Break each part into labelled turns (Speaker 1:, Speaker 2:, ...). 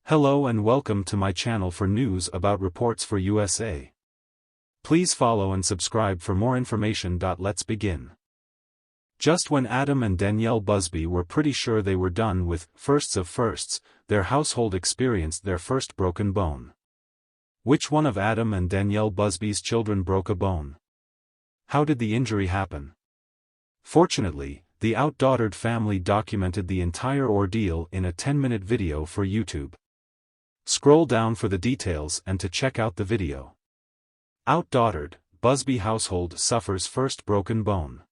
Speaker 1: Hello and welcome to my channel for news about reports for USA. Please follow and subscribe for more information. Let's begin. Just when Adam and Danielle Busby were pretty sure they were done with firsts of firsts, their household experienced their first broken bone. Which one of Adam and Danielle Busby's children broke a bone? How did the injury happen? Fortunately, the OutDaughtered family documented the entire ordeal in a 10-minute video for YouTube. Scroll down for the details and to check out the video. OutDaughtered, Busby household suffers first broken bone.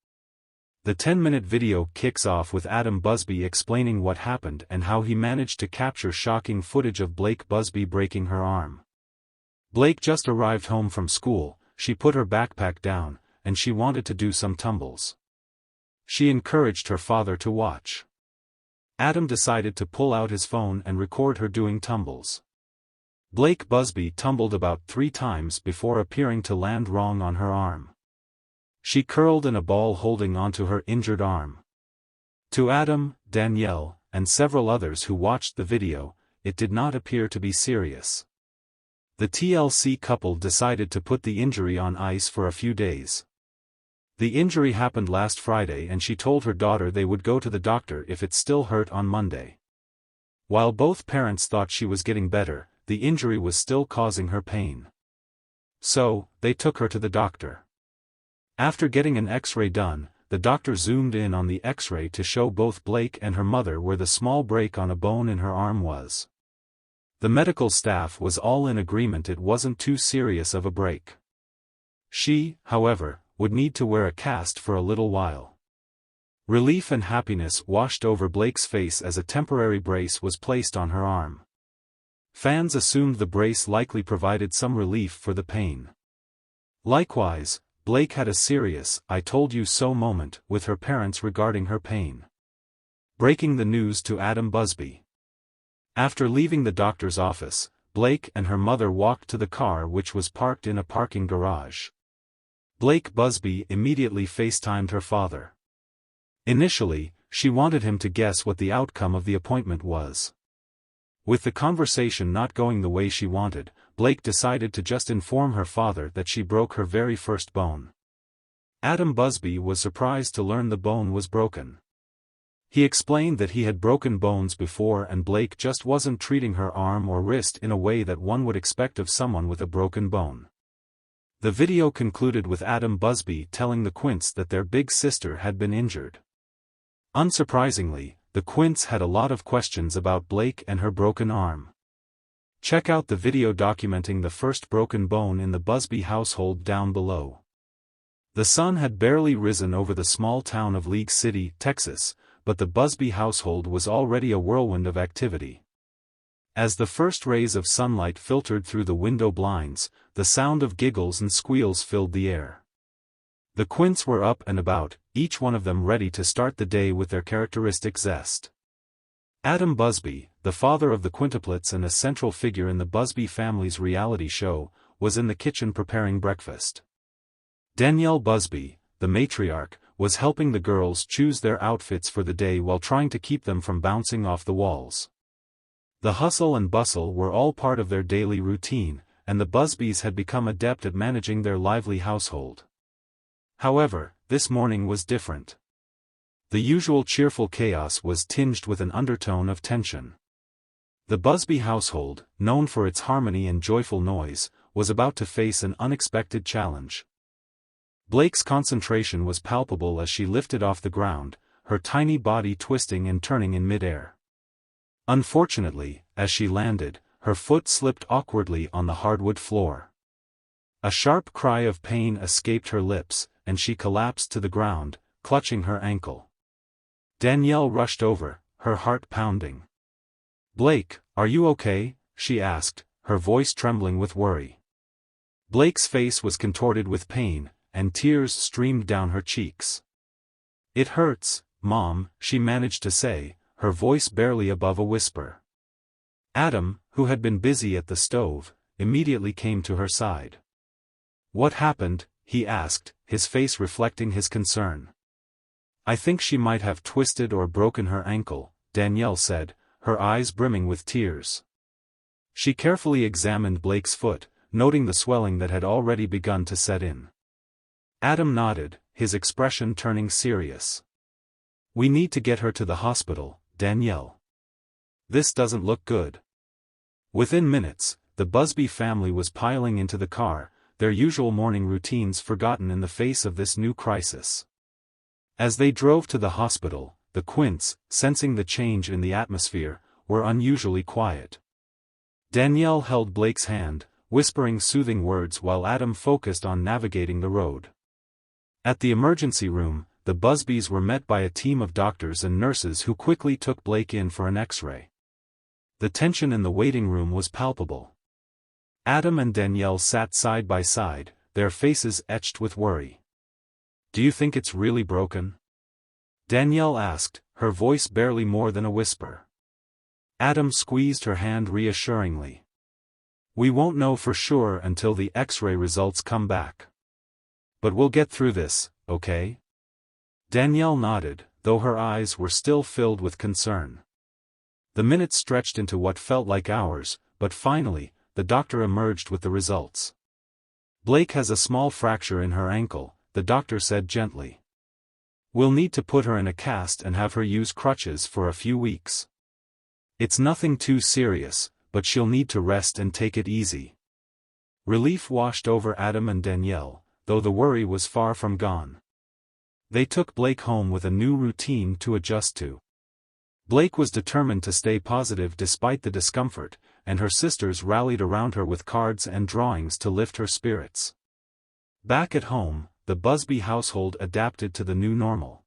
Speaker 1: The 10-minute video kicks off with Adam Busby explaining what happened and how he managed to capture shocking footage of Blake Busby breaking her arm. Blake just arrived home from school, she put her backpack down, and she wanted to do some tumbles. She encouraged her father to watch. Adam decided to pull out his phone and record her doing tumbles. Blake Busby tumbled about 3 times before appearing to land wrong on her arm. She curled in a ball holding onto her injured arm. To Adam, Danielle, and several others who watched the video, it did not appear to be serious. The TLC couple decided to put the injury on ice for a few days. The injury happened last Friday and she told her daughter they would go to the doctor if it still hurt on Monday. While both parents thought she was getting better, the injury was still causing her pain. So, they took her to the doctor. After getting an X-ray done, the doctor zoomed in on the X-ray to show both Blake and her mother where the small break on a bone in her arm was. The medical staff was all in agreement it wasn't too serious of a break. She, however, would need to wear a cast for a little while. Relief and happiness washed over Blake's face as a temporary brace was placed on her arm. Fans assumed the brace likely provided some relief for the pain. Likewise, Blake had a serious "I told you so" moment with her parents regarding her pain. Breaking the news to Adam Busby. After leaving the doctor's office, Blake and her mother walked to the car which was parked in a parking garage. Blake Busby immediately FaceTimed her father. Initially, she wanted him to guess what the outcome of the appointment was. With the conversation not going the way she wanted, Blake decided to just inform her father that she broke her very first bone. Adam Busby was surprised to learn the bone was broken. He explained that he had broken bones before and Blake just wasn't treating her arm or wrist in a way that one would expect of someone with a broken bone. The video concluded with Adam Busby telling the Quints that their big sister had been injured. Unsurprisingly, the Quints had a lot of questions about Blake and her broken arm. Check out the video documenting the first broken bone in the Busby household down below. The sun had barely risen over the small town of League City, Texas, but the Busby household was already a whirlwind of activity. As the first rays of sunlight filtered through the window blinds, the sound of giggles and squeals filled the air. The Quints were up and about, each one of them ready to start the day with their characteristic zest. Adam Busby, the father of the quintuplets and a central figure in the Busby family's reality show, was in the kitchen preparing breakfast. Danielle Busby, the matriarch, was helping the girls choose their outfits for the day while trying to keep them from bouncing off the walls. The hustle and bustle were all part of their daily routine, and the Busbys had become adept at managing their lively household. However, this morning was different. The usual cheerful chaos was tinged with an undertone of tension. The Busby household, known for its harmony and joyful noise, was about to face an unexpected challenge. Blake's concentration was palpable as she lifted off the ground, her tiny body twisting and turning in midair. Unfortunately, as she landed, her foot slipped awkwardly on the hardwood floor. A sharp cry of pain escaped her lips, and she collapsed to the ground, clutching her ankle. Danielle rushed over, her heart pounding. "Blake, are you okay?" she asked, her voice trembling with worry. Blake's face was contorted with pain, and tears streamed down her cheeks. "It hurts, Mom," she managed to say, her voice barely above a whisper. Adam, who had been busy at the stove, immediately came to her side. "What happened?" he asked, his face reflecting his concern. "I think she might have twisted or broken her ankle," Danielle said, her eyes brimming with tears. She carefully examined Blake's foot, noting the swelling that had already begun to set in. Adam nodded, his expression turning serious. "We need to get her to the hospital, Danielle. This doesn't look good." Within minutes, the Busby family was piling into the car, their usual morning routines forgotten in the face of this new crisis. As they drove to the hospital, the Quints, sensing the change in the atmosphere, were unusually quiet. Danielle held Blake's hand, whispering soothing words while Adam focused on navigating the road. At the emergency room, the Busbys were met by a team of doctors and nurses who quickly took Blake in for an X-ray. The tension in the waiting room was palpable. Adam and Danielle sat side by side, their faces etched with worry. "Do you think it's really broken?" Danielle asked, her voice barely more than a whisper. Adam squeezed her hand reassuringly. "We won't know for sure until the X-ray results come back. But we'll get through this, okay?" Danielle nodded, though her eyes were still filled with concern. The minutes stretched into what felt like hours, but finally, the doctor emerged with the results. "Blake has a small fracture in her ankle," the doctor said gently. "We'll need to put her in a cast and have her use crutches for a few weeks. It's nothing too serious, but she'll need to rest and take it easy." Relief washed over Adam and Danielle, though the worry was far from gone. They took Blake home with a new routine to adjust to. Blake was determined to stay positive despite the discomfort, and her sisters rallied around her with cards and drawings to lift her spirits. Back at home, the Busby household adapted to the new normal.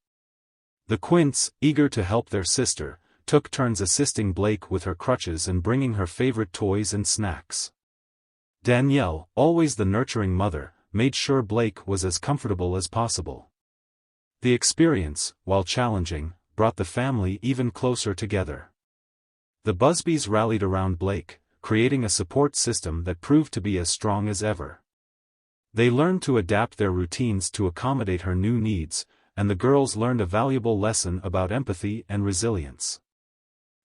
Speaker 1: The Quints, eager to help their sister, took turns assisting Blake with her crutches and bringing her favorite toys and snacks. Danielle, always the nurturing mother, made sure Blake was as comfortable as possible. The experience, while challenging, brought the family even closer together. The Busbys rallied around Blake, creating a support system that proved to be as strong as ever. They learned to adapt their routines to accommodate her new needs, and the girls learned a valuable lesson about empathy and resilience.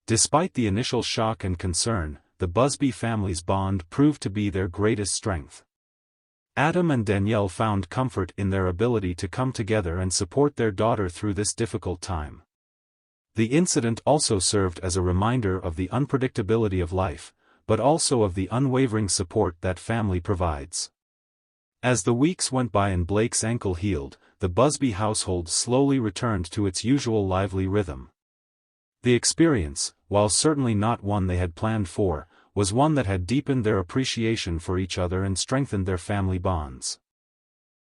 Speaker 1: Despite the initial shock and concern, the Busby family's bond proved to be their greatest strength. Adam and Danielle found comfort in their ability to come together and support their daughter through this difficult time. The incident also served as a reminder of the unpredictability of life, but also of the unwavering support that family provides. As the weeks went by and Blake's ankle healed, the Busby household slowly returned to its usual lively rhythm. The experience, while certainly not one they had planned for, was one that had deepened their appreciation for each other and strengthened their family bonds.